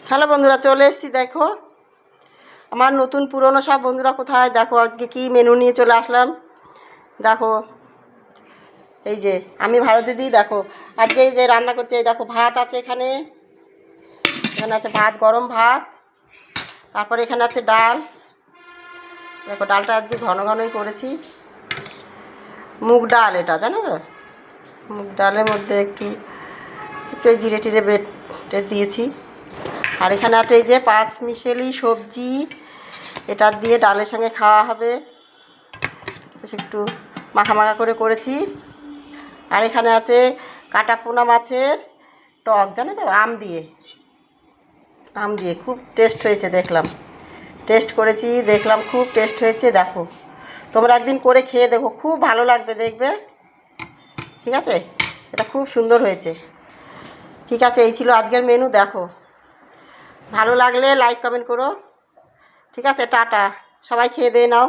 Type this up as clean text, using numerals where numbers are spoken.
Hello বন্ধুরা, চলে এসেছি। দেখো আমার নতুন পুরনো সব বন্ধুরা কোথায়। দেখো আজকে কি মেনু নিয়ে চলে আসলাম। দেখো এই যে আমি ভারত দিদি। দেখো আজকে এই যে রান্না করছি। এই দেখো ভাত আছে, এখানে এখানে আছে ভাত, গরম ভাত। তারপরে এখানে আছে ডাল। দেখো ডালটা আজকে ঘন ঘনই করেছি। মুগ ডাল, এটা জানো তো, মুগ ডালের মধ্যে একটু একটু এই জিরে টিরে বেটে দিয়েছি। আর এখানে আছে এই যে পাঁচ মিশেলি সবজি, এটা দিয়ে ডালের সঙ্গে খাওয়া হবে। একটু মাখা মাখা করে করেছি। আর এখানে আছে কাটা পোনা মাছের টক, জানো তো, আম দিয়ে খুব টেস্ট হয়েছে। টেস্ট করেছি, দেখলাম খুব টেস্ট হয়েছে। দেখো তোমরা একদিন করে খেয়ে দেখো, খুব ভালো লাগবে, দেখবে। ঠিক আছে, এটা খুব সুন্দর হয়েছে। ঠিক আছে, এই ছিল আজকের মেনু। দেখো ভালো লাগলে লাইক কমেন্ট করো। ঠিক আছে, টাটা, সবাই খেয়ে দিয়ে নাও।